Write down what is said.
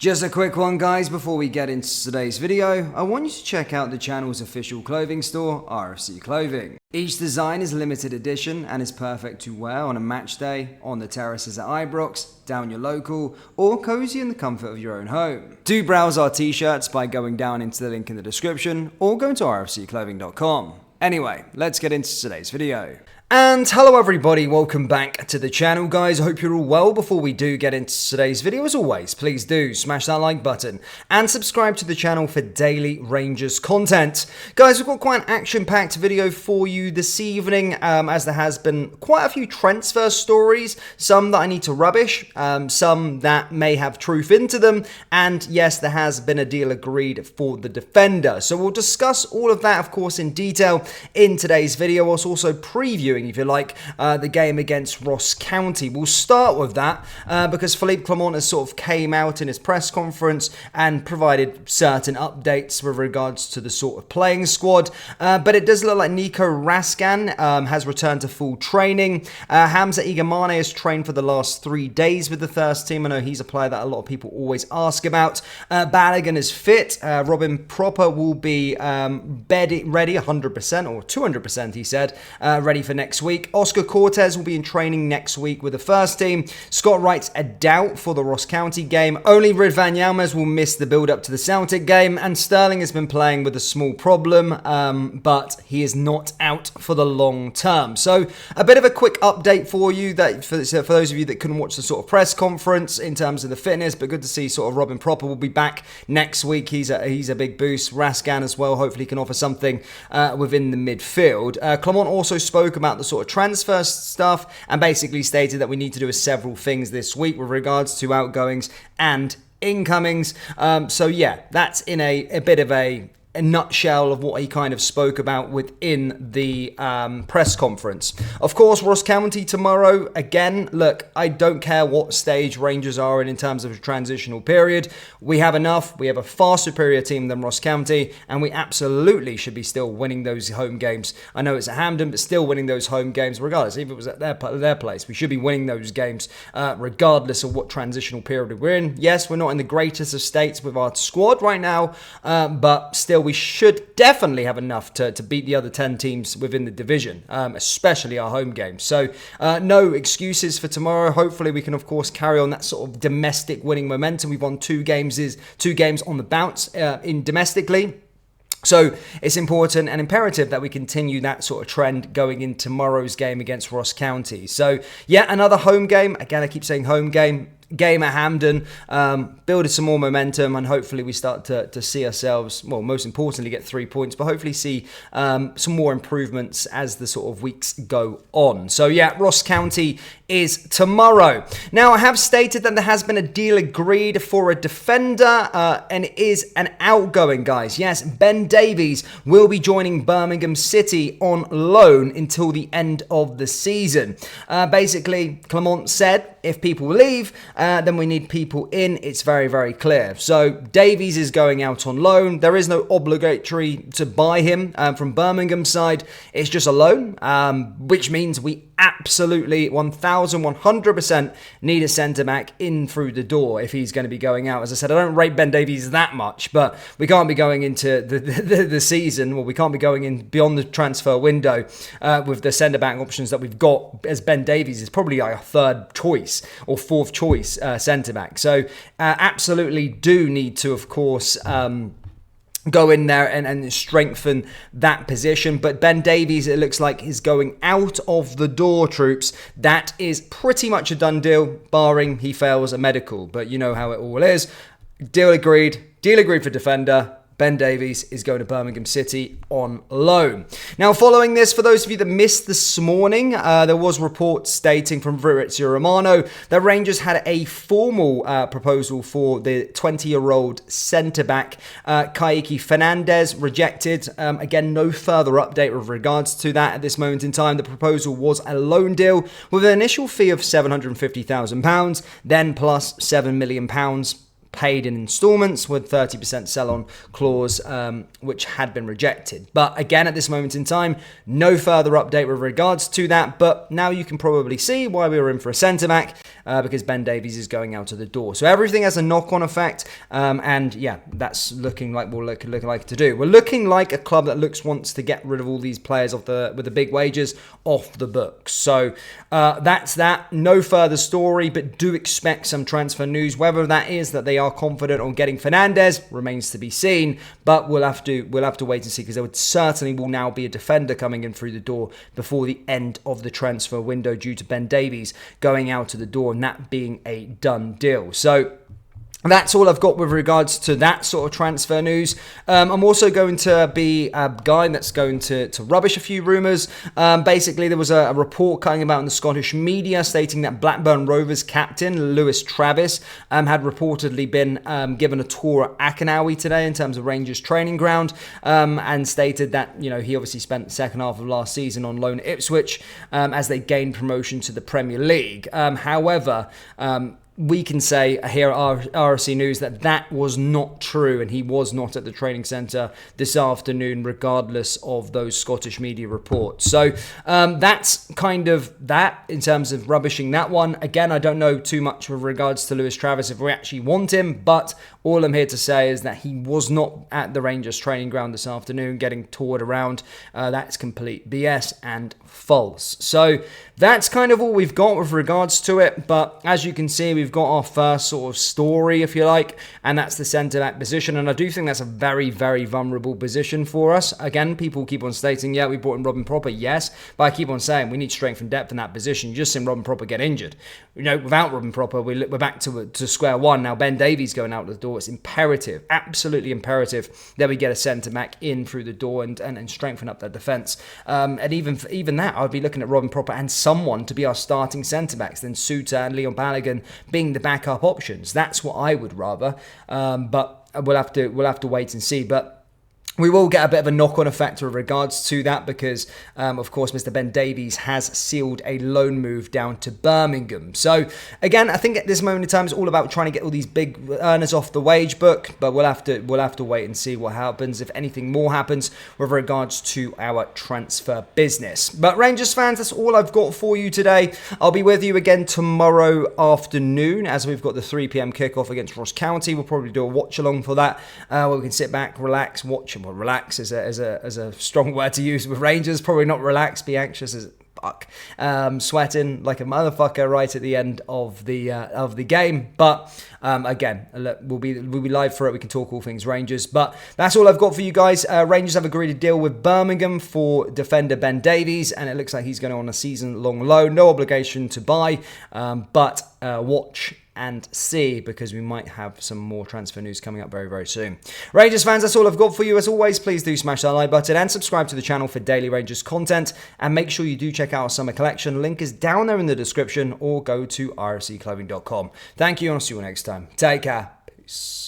Just a quick one, guys, before we get into today's video. I want you to check out the channel's official clothing store, RFC Clothing. Each design is limited edition and is perfect to wear on a match day, on the terraces at Ibrox, down your local, or cozy in the comfort of your own home. Do browse our t-shirts by going down into the link in the description or going to rfcclothing.com. Anyway, let's get into today's video. And hello everybody, welcome back to the channel, guys. I hope you're all well. Before we do get into today's video, as always, please do smash that like button and subscribe to the channel for daily Rangers content. Guys, we've got quite an action-packed video for you this evening, as there has been quite a few transfer stories, some that I need to rubbish, some that may have truth into them, and yes, there has been a deal agreed for the defender. So we'll discuss all of that, of course, in detail in today's video, whilst also previewing, if you like, the game against Ross County. We'll start with that because Philippe Clement has sort of came out in his press conference and provided certain updates with regards to the sort of playing squad, but it does look like Nico Raskan has returned to full training. Hamza Igamane has trained for the last 3 days with the first team. I know he's a player that a lot of people always ask about. Balogun is fit. Robin Proper will be ready 100% or 200%, he said, ready for next week. Oscar Cortez will be in training next week with the first team. Scott Wright's a doubt for the Ross County game. Only Ridvan Yilmaz will miss the build-up to the Celtic game, and Sterling has been playing with a small problem, but he is not out for the long term. So a bit of a quick update for you, that for those of you that couldn't watch the sort of press conference in terms of the fitness, but good to see sort of Robin Proper will be back next week. He's a big boost. Raskan as well, hopefully can offer something within the midfield. Clement also spoke about the sort of transfer stuff and basically stated that we need to do several things this week with regards to outgoings and incomings. So yeah, that's in a bit of a nutshell of what he kind of spoke about within the press conference. Of course, Ross County tomorrow. Again, look, I don't care what stage Rangers are in terms of a transitional period. We have enough. We have a far superior team than Ross County, and we absolutely should be still winning those home games. I know it's at Hampden, but still winning those home games regardless. If it was at their place, we should be winning those games regardless of what transitional period we're in. Yes, we're not in the greatest of states with our squad right now, but still we should definitely have enough to beat the other 10 teams within the division, especially our home games. So no excuses for tomorrow. Hopefully we can, of course, carry on that sort of domestic winning momentum. We've won two games on the bounce in domestically. So it's important and imperative that we continue that sort of trend going in tomorrow's game against Ross County. So yeah, another home game. Again, I keep saying home game at Hampden, building some more momentum, and hopefully we start to see ourselves, well, most importantly, get 3 points, but hopefully see some more improvements as the sort of weeks go on. So yeah, Ross County is tomorrow. Now, I have stated that there has been a deal agreed for a defender, and it is an outgoing, guys. Yes, Ben Davies will be joining Birmingham City on loan until the end of the season. Basically, Clement said, if people leave, then we need people in. It's very, very clear. So Davies is going out on loan. There is no obligatory to buy him from Birmingham side. It's just a loan, which means we absolutely 1,100% need a centre-back in through the door if he's going to be going out. As I said, I don't rate Ben Davies that much, but we can't be going into the season, well, we can't be going in beyond the transfer window with the centre-back options that we've got, as Ben Davies is probably our third choice or fourth choice centre-back. So absolutely do need to, of course, go in there and strengthen that position. But Ben Davies, it looks like, is going out of the door, troops. That is pretty much a done deal, barring he fails a medical. But you know how it all is. Deal agreed for defender. Ben Davies is going to Birmingham City on loan. Now, following this, for those of you that missed this morning, there was reports stating from Fabrizio Romano that Rangers had a formal proposal for the 20-year-old centre-back, Kayiki Fernandez, rejected. Again, no further update with regards to that at this moment in time. The proposal was a loan deal with an initial fee of £750,000, then plus £7 million paid in installments with 30% sell-on clause, which had been rejected. But again, at this moment in time, no further update with regards to that. But now you can probably see why we were in for a centre-back, because Ben Davies is going out of the door. So everything has a knock-on effect, and yeah, that's looking like we'll look like to do. We're looking like a club that wants to get rid of all these players with the big wages off the books. So that's that. No further story, but do expect some transfer news. Whether that is that they are confident on getting Fernandez remains to be seen, but we'll have to wait and see, because there certainly will now be a defender coming in through the door before the end of the transfer window due to Ben Davies going out to the door and that being a done deal. So that's all I've got with regards to that sort of transfer news. I'm also going to be a guy that's going to rubbish a few rumours. Basically, there was a report coming about in the Scottish media stating that Blackburn Rovers captain Lewis Travis had reportedly been given a tour at Achanawi today in terms of Rangers training ground, and stated that, you know, he obviously spent the second half of last season on loan at Ipswich as they gained promotion to the Premier League. However, we can say here at RFC News that was not true, and he was not at the training centre this afternoon, regardless of those Scottish media reports. So that's kind of that in terms of rubbishing that one. Again, I don't know too much with regards to Lewis Travis if we actually want him, but all I'm here to say is that he was not at the Rangers training ground this afternoon getting toured around. That's complete BS and false. So that's kind of all we've got with regards to it. But as you can see, we've got our first sort of story, if you like, and that's the centre-back position. And I do think that's a very, very vulnerable position for us. Again, people keep on stating, yeah, we brought in Robin Propper, yes, but I keep on saying we need strength and depth in that position. You just seen Robin Propper get injured. You know, without Robin Propper, we're back to square one. Now, Ben Davies going out the door. It's imperative, absolutely imperative, that we get a centre-back in through the door and strengthen up that defence. And even that, I'd be looking at Robin Propper and someone to be our starting centre-backs, then Suter and Leon Balogun being the backup options. That's what I would rather. But we'll have to wait and see. But we will get a bit of a knock-on effect with regards to that because, of course, Mr. Ben Davies has sealed a loan move down to Birmingham. So, again, I think at this moment in time, it's all about trying to get all these big earners off the wage book, but we'll have to wait and see what happens, if anything more happens with regards to our transfer business. But Rangers fans, that's all I've got for you today. I'll be with you again tomorrow afternoon as we've got the 3 p.m. kickoff against Ross County. We'll probably do a watch-along for that, where we can sit back, relax, watch. Well, relax is a strong word to use with Rangers. Probably not relax, be anxious as fuck. Sweating like a motherfucker right at the end of the game. But again, we'll be live for it. We can talk all things Rangers. But that's all I've got for you guys. Rangers have agreed to deal with Birmingham for defender Ben Davies, and it looks like he's going on a season-long loan. No obligation to buy, but watch and see, because we might have some more transfer news coming up very, very soon. Rangers fans, that's all I've got for you. As always, please do smash that like button and subscribe to the channel for daily Rangers content. And make sure you do check out our summer collection. Link is down there in the description, or go to rfcclothing.com. Thank you, and I'll see you next time. Take care. Peace.